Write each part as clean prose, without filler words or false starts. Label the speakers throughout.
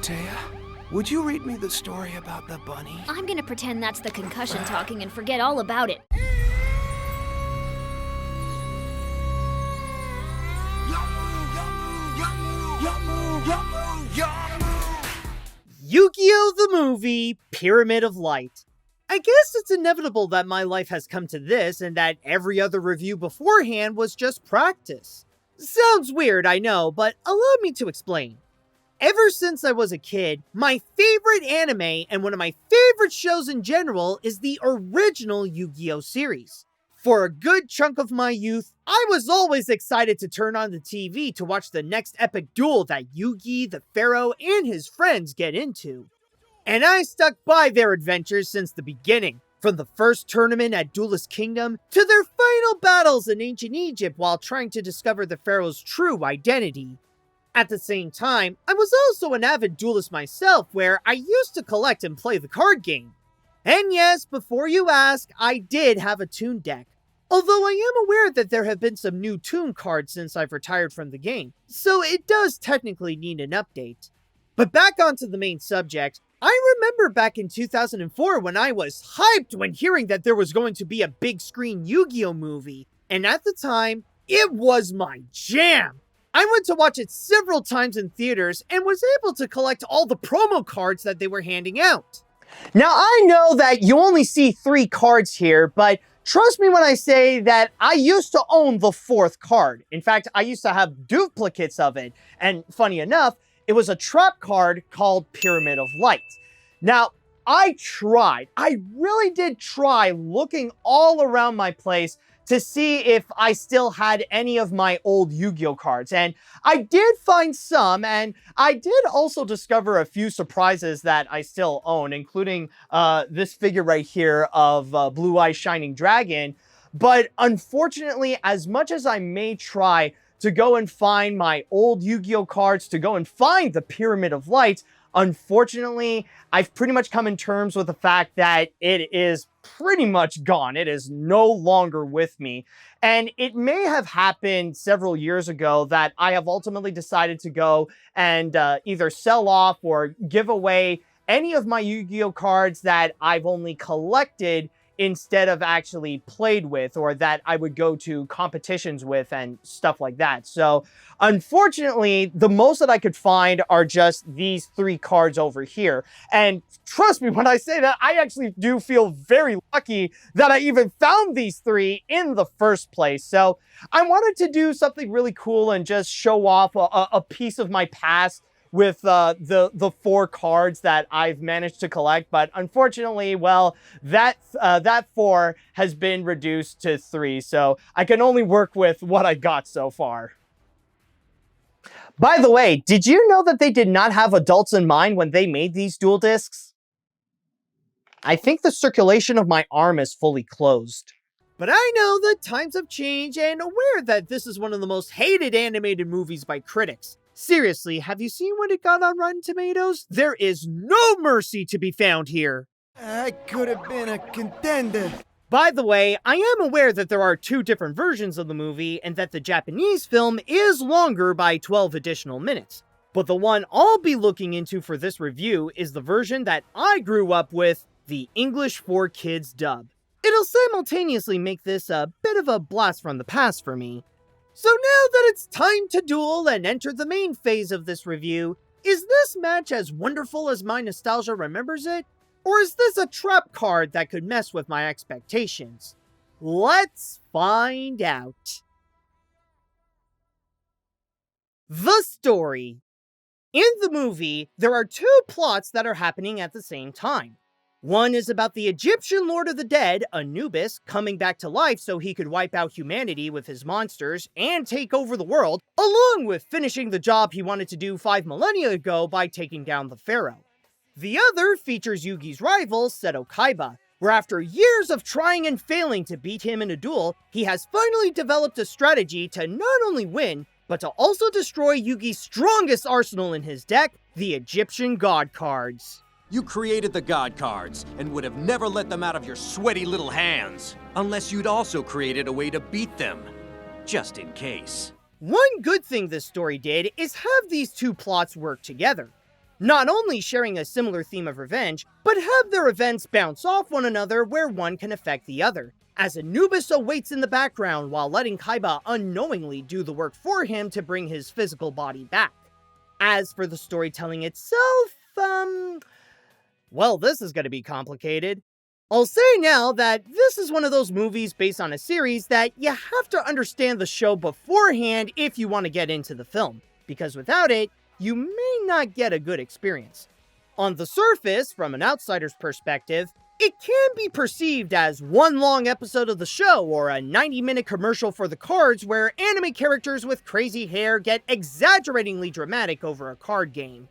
Speaker 1: Taya, would you read me the story about the bunny?
Speaker 2: I'm gonna pretend that's the concussion talking and forget all about it.
Speaker 3: Yu-Gi-Oh! The movie, Pyramid of Light. I guess it's inevitable that my life has come to this and that every other review beforehand was just practice. Sounds weird, I know, but allow me to explain. Ever since I was a kid, my favorite anime and one of my favorite shows in general is the original Yu-Gi-Oh! Series. For a good chunk of my youth, I was always excited to turn on the TV to watch the next epic duel that Yugi, the Pharaoh, and his friends get into. And I stuck by their adventures since the beginning, from the first tournament at Duelist Kingdom to their final battles in ancient Egypt while trying to discover the Pharaoh's true identity. At the same time, I was also an avid duelist myself where I used to collect and play the card game. And yes, before you ask, I did have a Toon deck. Although I am aware that there have been some new Toon cards since I've retired from the game, so it does technically need an update. But back onto the main subject, I remember back in 2004 when I was hyped when hearing that there was going to be a big screen Yu-Gi-Oh! Movie, and at the time, it was my jam! I went to watch it several times in theaters and was able to collect all the promo cards that they were handing out. Now I know that you only see 3 cards here, but trust me when I say that I used to own the 4th card. In fact, I used to have duplicates of it. And funny enough, it was a trap card called Pyramid of Light. Now, I really did try looking all around my place to see if I still had any of my old Yu-Gi-Oh! Cards. And I did find some, and I did also discover a few surprises that I still own, including this figure right here of Blue Eye Shining Dragon. But unfortunately, as much as I may try to go and find my old Yu-Gi-Oh! Cards, to go and find the Pyramid of Light, unfortunately, I've pretty much come in terms with the fact that it is pretty much gone. It is no longer with me. And it may have happened several years ago that I have ultimately decided to go and either sell off or give away any of my Yu-Gi-Oh! Cards that I've only collected instead of actually played with, or that I would go to competitions with and stuff like that. So unfortunately, the most that I could find are just these 3 cards over here. And trust me when I say that, I actually do feel very lucky that I even found these 3 in the first place. So I wanted to do something really cool and just show off a piece of my past with the 4 cards that I've managed to collect. But unfortunately, well, that 4 has been reduced to 3, so I can only work with what I got so far. By the way, did you know that they did not have adults in mind when they made these dual discs? I think the circulation of my arm is fully closed. But I know that times have changed and aware that this is one of the most hated animated movies by critics. Seriously, have you seen what it got on Rotten Tomatoes? There is no mercy to be found here.
Speaker 1: I could have been a contender.
Speaker 3: By the way, I am aware that there are 2 different versions of the movie and that the Japanese film is longer by 12 additional minutes. But the one I'll be looking into for this review is the version that I grew up with, the English for Kids dub. It'll simultaneously make this a bit of a blast from the past for me. So now that it's time to duel and enter the main phase of this review, is this match as wonderful as my nostalgia remembers it? Or is this a trap card that could mess with my expectations? Let's find out. The story. In the movie, there are 2 plots that are happening at the same time. One is about the Egyptian Lord of the Dead, Anubis, coming back to life so he could wipe out humanity with his monsters and take over the world, along with finishing the job he wanted to do 5 millennia ago by taking down the Pharaoh. The other features Yugi's rival, Seto Kaiba, where after years of trying and failing to beat him in a duel, he has finally developed a strategy to not only win, but to also destroy Yugi's strongest arsenal in his deck, the Egyptian God cards.
Speaker 4: You created the God cards, and would have never let them out of your sweaty little hands, unless you'd also created a way to beat them, just in case.
Speaker 3: One good thing this story did is have these 2 plots work together. not only sharing a similar theme of revenge, but have their events bounce off one another where one can affect the other, as Anubis awaits in the background while letting Kaiba unknowingly do the work for him to bring his physical body back. As for the storytelling itself, well, this is going to be complicated. I'll say now that this is one of those movies based on a series that you have to understand the show beforehand if you want to get into the film, because without it, you may not get a good experience. On the surface, from an outsider's perspective, it can be perceived as one long episode of the show or a 90-minute commercial for the cards where anime characters with crazy hair get exaggeratingly dramatic over a card game.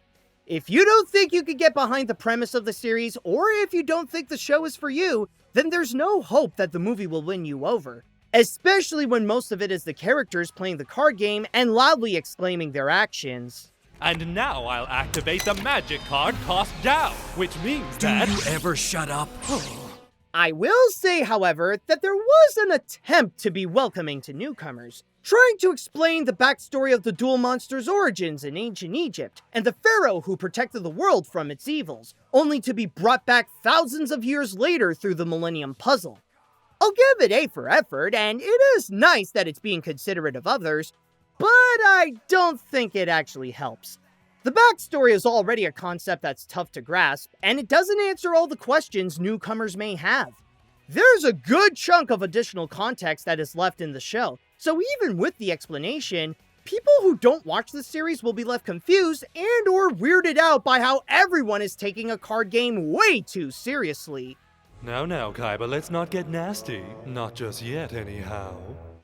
Speaker 3: If you don't think you could get behind the premise of the series, or if you don't think the show is for you, then there's no hope that the movie will win you over. Especially when most of it is the characters playing the card game and loudly exclaiming their actions.
Speaker 5: And now I'll activate the magic card cost down, which means that...
Speaker 4: Do you ever shut up?
Speaker 3: I will say, however, that there was an attempt to be welcoming to newcomers, trying to explain the backstory of the duel monster's origins in ancient Egypt, and the pharaoh who protected the world from its evils, only to be brought back thousands of years later through the Millennium Puzzle. I'll give it A for effort, and it is nice that it's being considerate of others, but I don't think it actually helps. The backstory is already a concept that's tough to grasp, and it doesn't answer all the questions newcomers may have. There's a good chunk of additional context that is left in the show, so even with the explanation, people who don't watch the series will be left confused and or weirded out by how everyone is taking a card game way too seriously.
Speaker 5: Now, Kaiba, let's not get nasty. Not just yet, anyhow.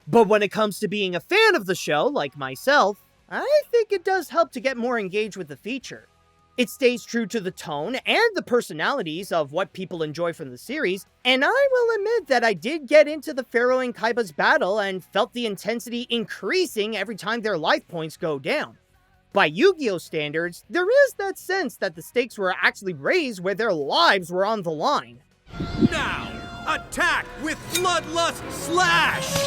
Speaker 3: But when it comes to being a fan of the show, like myself, I think it does help to get more engaged with the feature. It stays true to the tone and the personalities of what people enjoy from the series, and I will admit that I did get into the Pharaoh and Kaiba's battle and felt the intensity increasing every time their life points go down. By Yu-Gi-Oh! Standards, there is that sense that the stakes were actually raised where their lives were on the line.
Speaker 4: Now, attack with Bloodlust Slash!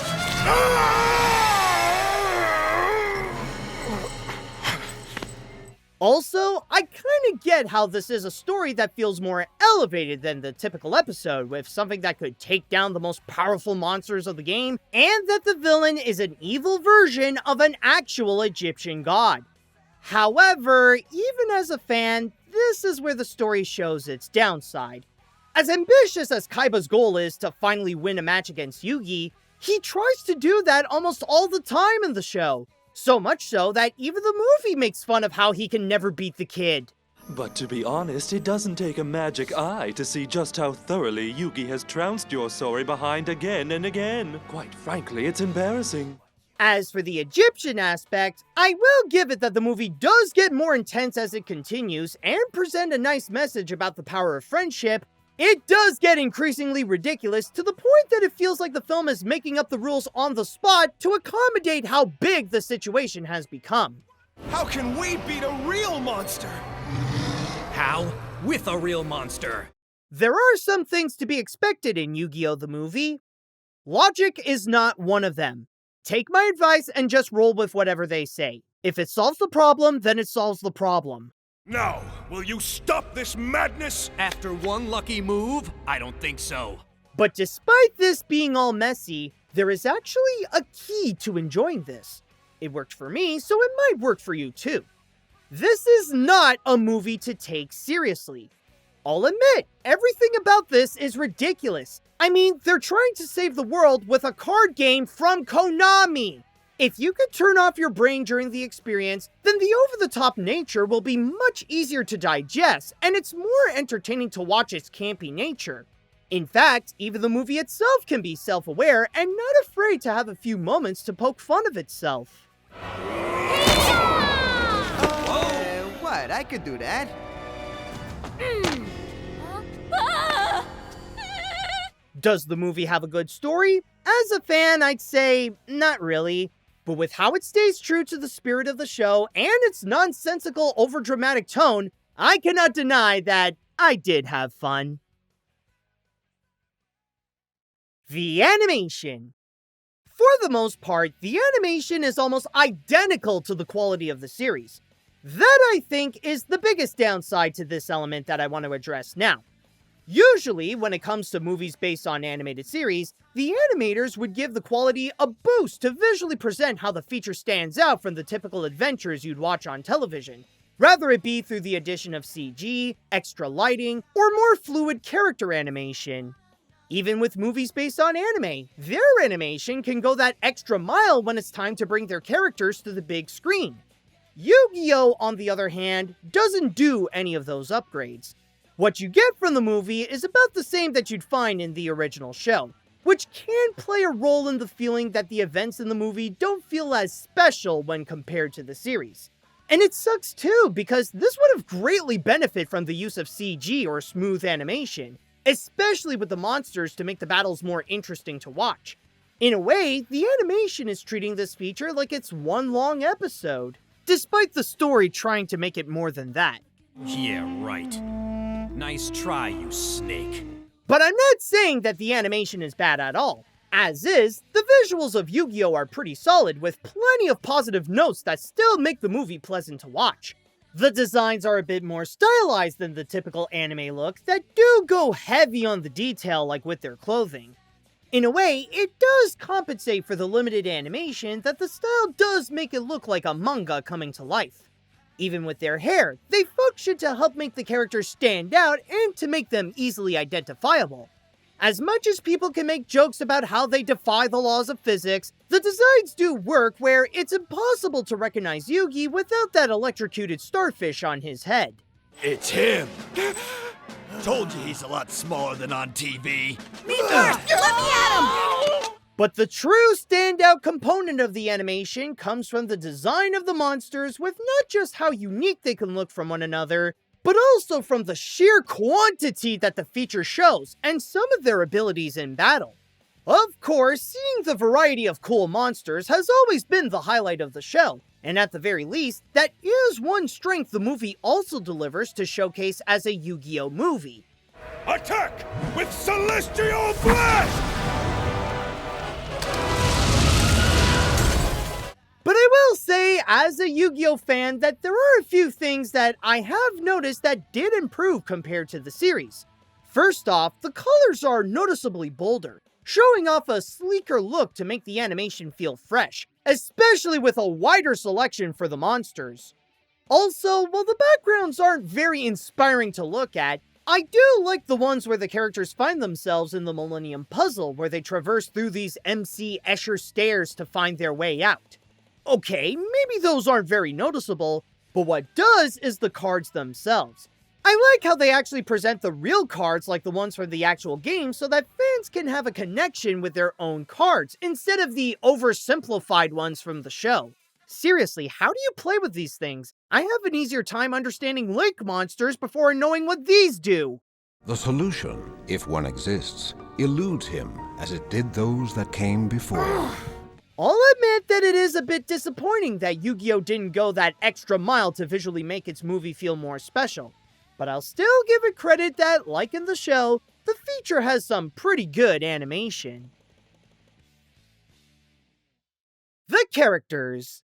Speaker 3: Also, I kinda get how this is a story that feels more elevated than the typical episode, with something that could take down the most powerful monsters of the game, and that the villain is an evil version of an actual Egyptian god. However, even as a fan, this is where the story shows its downside. As ambitious as Kaiba's goal is to finally win a match against Yugi, he tries to do that almost all the time in the show. So much so that even the movie makes fun of how he can never beat the kid.
Speaker 5: But to be honest, it doesn't take a magic eye to see just how thoroughly Yugi has trounced your Sori behind again and again. Quite frankly, it's embarrassing.
Speaker 3: As for the Egyptian aspect, I will give it that the movie does get more intense as it continues and present a nice message about the power of friendship. It does get increasingly ridiculous to the point that it feels like the film is making up the rules on the spot to accommodate how big the situation has become.
Speaker 1: How can we beat a real monster?
Speaker 4: How? With a real monster.
Speaker 3: There are some things to be expected in Yu-Gi-Oh! The movie. Logic is not one of them. Take my advice and just roll with whatever they say. If it solves the problem, then it solves the problem.
Speaker 1: Now, will you stop this madness?
Speaker 4: After one lucky move? I don't think so.
Speaker 3: But despite this being all messy, there is actually a key to enjoying this. It worked for me, so it might work for you too. This is not a movie to take seriously. I'll admit, everything about this is ridiculous. I mean, they're trying to save the world with a card game from Konami. If you could turn off your brain during the experience, then the over-the-top nature will be much easier to digest, and it's more entertaining to watch its campy nature. In fact, even the movie itself can be self-aware and not afraid to have a few moments to poke fun of itself.
Speaker 1: What? I could do that.
Speaker 3: Does the movie have a good story? As a fan, I'd say, not really. But with how it stays true to the spirit of the show and its nonsensical, overdramatic tone, I cannot deny that I did have fun. The animation. For the most part, the animation is almost identical to the quality of the series. That, I think, is the biggest downside to this element that I want to address now. Usually, when it comes to movies based on animated series, the animators would give the quality a boost to visually present how the feature stands out from the typical adventures you'd watch on television, rather it be through the addition of CG, extra lighting, or more fluid character animation. Even with movies based on anime, their animation can go that extra mile when it's time to bring their characters to the big screen. Yu-Gi-Oh! On the other hand, doesn't do any of those upgrades. What you get from the movie is about the same that you'd find in the original show, which can play a role in the feeling that the events in the movie don't feel as special when compared to the series. And it sucks too, because this would have greatly benefited from the use of CG or smooth animation, especially with the monsters to make the battles more interesting to watch. In a way, the animation is treating this feature like it's one long episode, despite the story trying to make it more than that.
Speaker 4: Yeah, right. Nice try, you snake.
Speaker 3: But I'm not saying that the animation is bad at all. As is, the visuals of Yu-Gi-Oh! Are pretty solid, with plenty of positive notes that still make the movie pleasant to watch. The designs are a bit more stylized than the typical anime looks that do go heavy on the detail like with their clothing. In a way, it does compensate for the limited animation that the style does make it look like a manga coming to life. Even with their hair, they function to help make the characters stand out and to make them easily identifiable. As much as people can make jokes about how they defy the laws of physics, the designs do work where it's impossible to recognize Yugi without that electrocuted starfish on his head.
Speaker 6: It's him! Told you he's a lot smaller than on TV.
Speaker 2: Me first! Let me at him!
Speaker 3: But the true standout component of the animation comes from the design of the monsters, with not just how unique they can look from one another, but also from the sheer quantity that the feature shows, and some of their abilities in battle. Of course, seeing the variety of cool monsters has always been the highlight of the show, and at the very least, that is one strength the movie also delivers to showcase as a Yu-Gi-Oh! Movie.
Speaker 6: Attack with Celestial Blast!
Speaker 3: But I will say, as a Yu-Gi-Oh! Fan, that there are a few things that I have noticed that did improve compared to the series. First off, the colors are noticeably bolder, showing off a sleeker look to make the animation feel fresh, especially with a wider selection for the monsters. Also, while the backgrounds aren't very inspiring to look at, I do like the ones where the characters find themselves in the Millennium Puzzle, where they traverse through these MC Escher stairs to find their way out. Okay, maybe those aren't very noticeable, but what does is the cards themselves. I like how they actually present the real cards like the ones from the actual game so that fans can have a connection with their own cards, instead of the oversimplified ones from the show. Seriously, how do you play with these things? I have an easier time understanding Link monsters before knowing what these do.
Speaker 7: The solution, if one exists, eludes him as it did those that came before.
Speaker 3: I'll admit that it is a bit disappointing that Yu-Gi-Oh! Didn't go that extra mile to visually make its movie feel more special. But I'll still give it credit that, like in the show, the feature has some pretty good animation. The characters.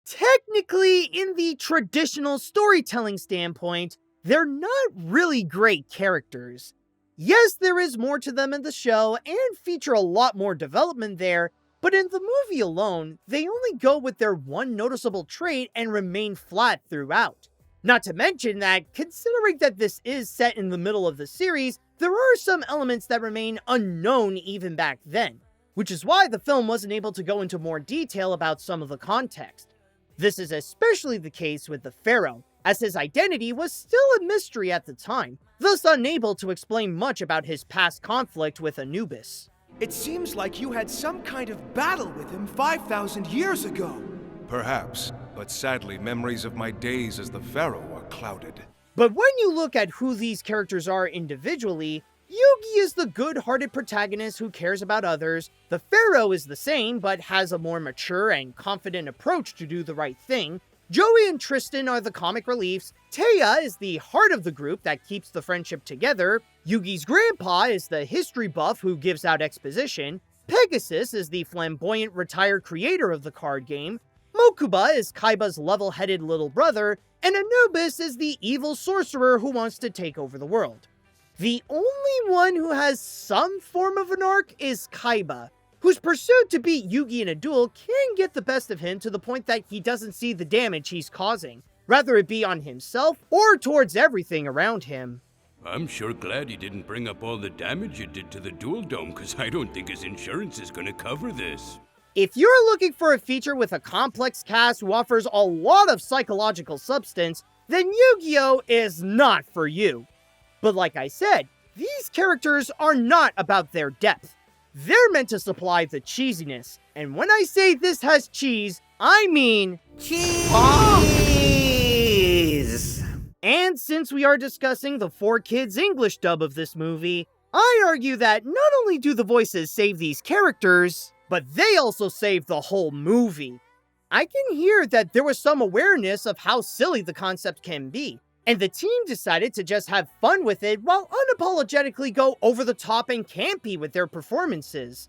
Speaker 3: Technically, in the traditional storytelling standpoint, they're not really great characters. Yes, there is more to them in the show, and feature a lot more development there, but in the movie alone, they only go with their one noticeable trait and remain flat throughout. Not to mention that, considering that this is set in the middle of the series, there are some elements that remain unknown even back then, which is why the film wasn't able to go into more detail about some of the context. This is especially the case with the Pharaoh, as his identity was still a mystery at the time, thus unable to explain much about his past conflict with Anubis.
Speaker 1: It seems like you had some kind of battle with him 5,000 years ago.
Speaker 6: Perhaps, but sadly memories of my days as the Pharaoh are clouded.
Speaker 3: But when you look at who these characters are individually, Yugi is the good-hearted protagonist who cares about others, the Pharaoh is the same but has a more mature and confident approach to do the right thing, Joey and Tristan are the comic reliefs, Taya is the heart of the group that keeps the friendship together, Yugi's grandpa is the history buff who gives out exposition, Pegasus is the flamboyant retired creator of the card game, Mokuba is Kaiba's level-headed little brother, and Anubis is the evil sorcerer who wants to take over the world. The only one who has some form of an arc is Kaiba, whose pursuit to beat Yugi in a duel can get the best of him to the point that he doesn't see the damage he's causing, whether it be on himself or towards everything around him.
Speaker 8: I'm sure glad he didn't bring up all the damage you did to the Duel Dome, because I don't think his insurance is gonna cover this.
Speaker 3: If you're looking for a feature with a complex cast who offers a lot of psychological substance, then Yu-Gi-Oh! Is not for you. But like I said, these characters are not about their depth. They're meant to supply the cheesiness, and when I say this has cheese, I mean cheese! And since we are discussing the 4Kids English dub of this movie, I argue that not only do the voices save these characters, but they also save the whole movie. I can hear that there was some awareness of how silly the concept can be, and the team decided to just have fun with it while unapologetically go over the top and campy with their performances.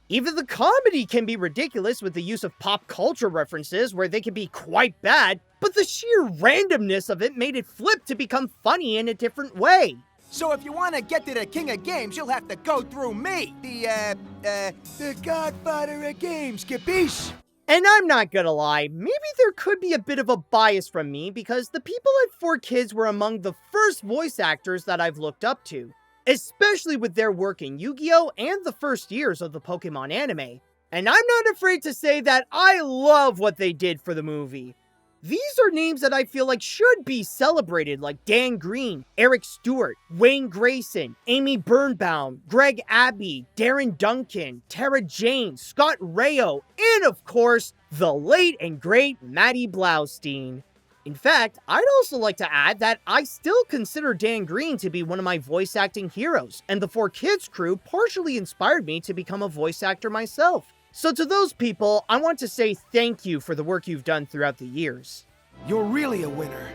Speaker 3: Even the comedy can be ridiculous with the use of pop culture references where they can be quite bad, but the sheer randomness of it made it flip to become funny in a different way.
Speaker 1: So if you want to get to the king of games, you'll have to go through me, the godfather of games, capiche?
Speaker 3: And I'm not gonna lie, maybe there could be a bit of a bias from me because the people at 4Kids were among the first voice actors that I've looked up to, especially with their work in Yu-Gi-Oh! And the first years of the Pokemon anime. And I'm not afraid to say that I love what they did for the movie. These are names that I feel like should be celebrated, like Dan Green, Eric Stewart, Wayne Grayson, Amy Birnbaum, Greg Abbey, Darren Duncan, Tara Jane, Scott Rayo, and of course, the late and great Maddie Blaustein. In fact, I'd also like to add that I still consider Dan Green to be one of my voice acting heroes, and the 4Kids crew partially inspired me to become a voice actor myself. So to those people, I want to say thank you for the work you've done throughout the years.
Speaker 1: You're really a winner.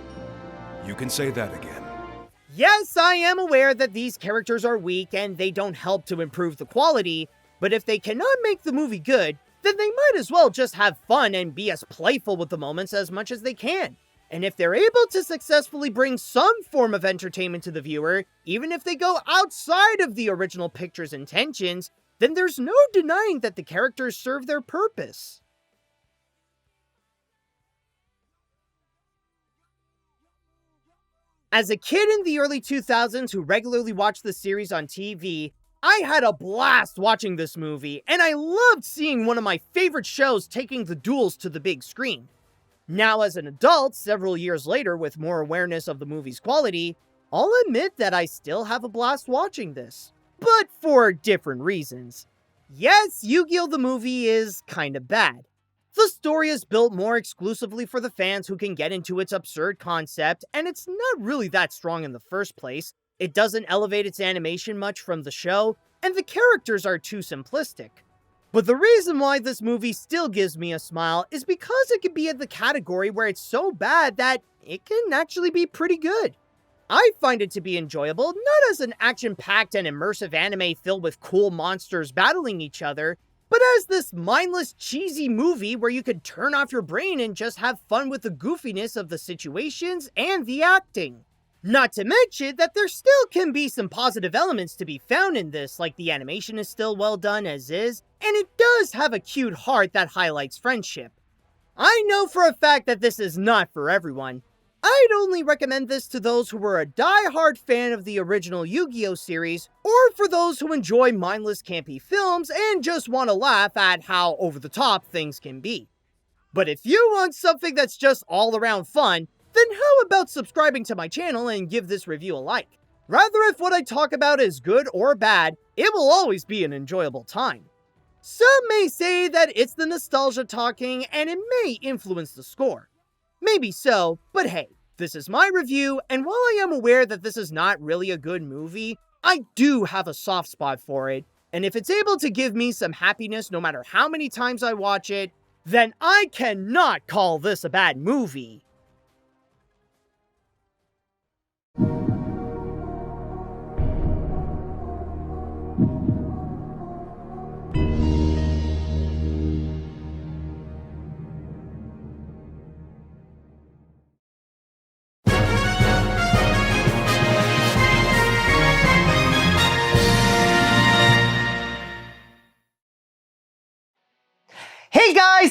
Speaker 6: You can say that again.
Speaker 3: Yes, I am aware that these characters are weak and they don't help to improve the quality, but if they cannot make the movie good, then they might as well just have fun and be as playful with the moments as much as they can. And if they're able to successfully bring some form of entertainment to the viewer, even if they go outside of the original picture's intentions, then there's no denying that the characters serve their purpose. As a kid in the early 2000s who regularly watched the series on TV, I had a blast watching this movie, and I loved seeing one of my favorite shows taking the duels to the big screen. Now as an adult, several years later with more awareness of the movie's quality, I'll admit that I still have a blast watching this. But for different reasons. Yes, Yu-Gi-Oh! The movie is kinda bad. The story is built more exclusively for the fans who can get into its absurd concept, and it's not really that strong in the first place. It doesn't elevate its animation much from the show, and the characters are too simplistic. But the reason why this movie still gives me a smile is because it can be in the category where it's so bad that it can actually be pretty good. I find it to be enjoyable, not as an action-packed and immersive anime filled with cool monsters battling each other, but as this mindless, cheesy movie where you could turn off your brain and just have fun with the goofiness of the situations and the acting. Not to mention that there still can be some positive elements to be found in this, like the animation is still well done as is, and it does have a cute heart that highlights friendship. I know for a fact that this is not for everyone. I'd only recommend this to those who were a die-hard fan of the original Yu-Gi-Oh! Series, or for those who enjoy mindless campy films and just want to laugh at how over-the-top things can be. But if you want something that's just all-around fun, then how about subscribing to my channel and give this review a like? Rather if what I talk about is good or bad, it will always be an enjoyable time. Some may say that it's the nostalgia talking and it may influence the score. Maybe so, but hey, this is my review, and while I am aware that this is not really a good movie, I do have a soft spot for it, and if it's able to give me some happiness no matter how many times I watch it, then I cannot call this a bad movie.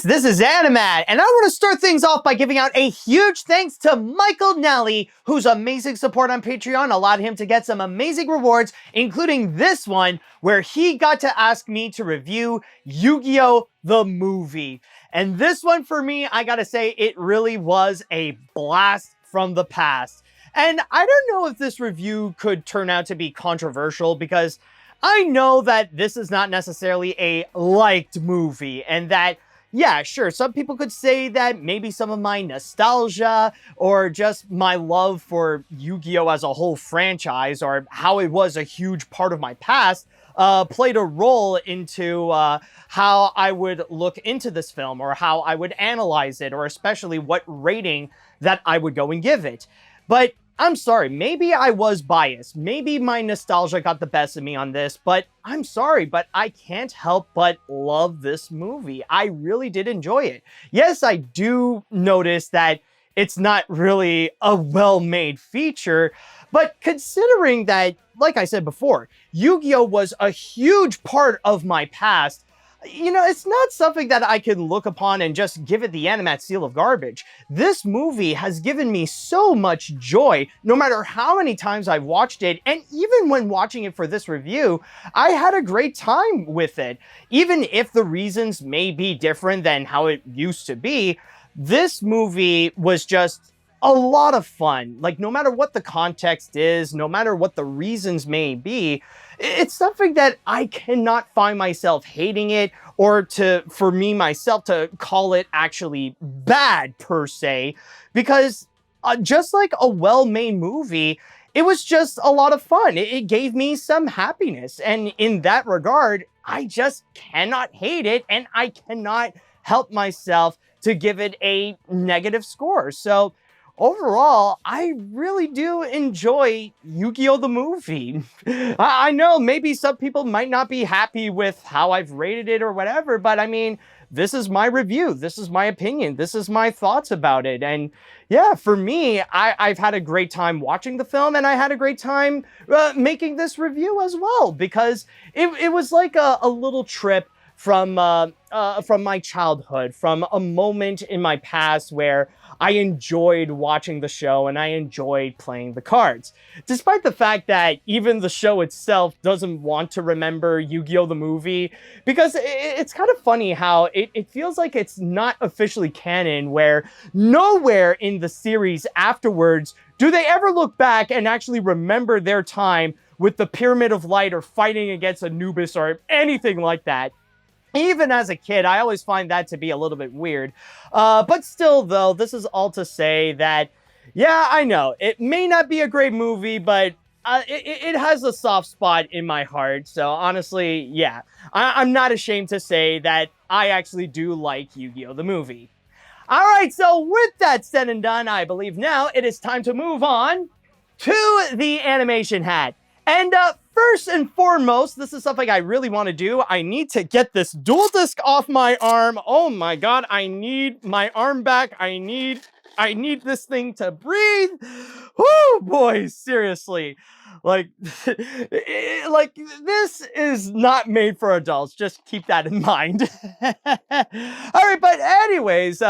Speaker 3: guys, this is Animat, and I want to start things off by giving out a huge thanks to Michael Nally, whose amazing support on Patreon allowed him to get some amazing rewards, including this one, where he got to ask me to review Yu-Gi-Oh! The movie. And this one for me, I gotta say, it really was a blast from the past. And I don't know if this review could turn out to be controversial, because I know that this is not necessarily a liked movie, and that, yeah, sure, some people could say that maybe some of my nostalgia or just my love for Yu-Gi-Oh! As a whole franchise, or how it was a huge part of my past, played a role into how I would look into this film, or how I would analyze it, or especially what rating that I would go and give it. But I'm sorry, maybe I was biased. Maybe my nostalgia got the best of me on this, but I'm sorry, but I can't help but love this movie. I really did enjoy it. Yes, I do notice that it's not really a well-made feature, but considering that, like I said before, Yu-Gi-Oh! Was a huge part of my past, you know, it's not something that I can look upon and just give it the Animat seal of garbage. This movie has given me so much joy, no matter how many times I've watched it, and even when watching it for this review, I had a great time with it. Even if the reasons may be different than how it used to be, this movie was just a lot of fun. Like, no matter what the context is, no matter what the reasons may be, it's something that I cannot find myself hating it, or for me myself to call it actually bad per se, because just like a well-made movie, it was just a lot of fun. It gave me some happiness, and in that regard, I just cannot hate it, and I cannot help myself to give it a negative score. So overall, I really do enjoy Yu-Gi-Oh! The movie. I know maybe some people might not be happy with how I've rated it or whatever, but I mean, this is my review. This is my opinion. This is my thoughts about it. And yeah, for me, I've had a great time watching the film, and I had a great time making this review as well, because it was like a little trip from my childhood, from a moment in my past where I enjoyed watching the show and I enjoyed playing the cards. Despite the fact that even the show itself doesn't want to remember Yu-Gi-Oh! The movie, because it's kind of funny how it feels like it's not officially canon, where nowhere in the series afterwards do they ever look back and actually remember their time with the Pyramid of Light or fighting against Anubis or anything like that. Even as a kid, I always find that to be a little bit weird. But still, though, this is all to say that, yeah, I know, it may not be a great movie, but it has a soft spot in my heart. So honestly, yeah, I'm not ashamed to say that I actually do like Yu-Gi-Oh! The movie. All right, so with that said and done, I believe now it is time to move on to the animation hat. And first and foremost, this is something I really want to do. I need to get this dual disc off my arm. Oh my god, I need my arm back. I need this thing to breathe. Oh boy, seriously. Like, like, this is not made for adults. Just keep that in mind. All right, but anyways,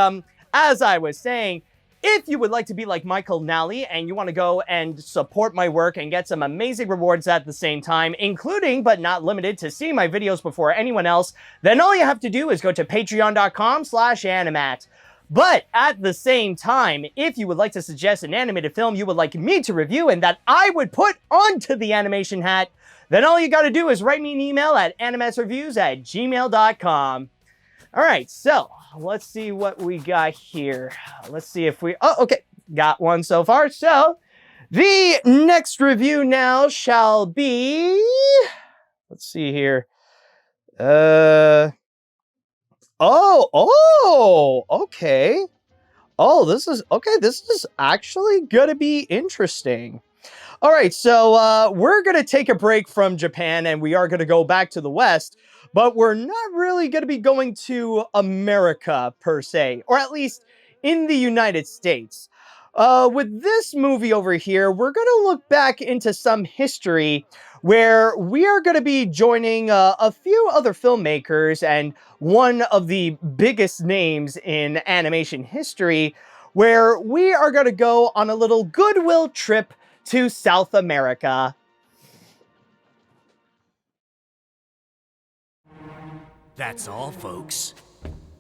Speaker 3: as I was saying, if you would like to be like Michael Nally and you want to go and support my work and get some amazing rewards at the same time, including but not limited to seeing my videos before anyone else, then all you have to do is go to patreon.com/animat. But at the same time, if you would like to suggest an animated film you would like me to review and that I would put onto the animation hat, then all you got to do is write me an email at animatsreviews@gmail.com. All right, so let's see what we got here. Let's see if we... Oh, okay. Got one so far. So the next review now shall be... Let's see here. Oh, okay. Oh, this is... Okay, this is actually going to be interesting. All right, so we're going to take a break from Japan and we are going to go back to the West, but we're not really going to be going to America per se, or at least in the United States. With this movie over here, we're going to look back into some history where we are going to be joining a few other filmmakers and one of the biggest names in animation history, where we are going to go on a little goodwill trip to South America.
Speaker 6: That's all, folks.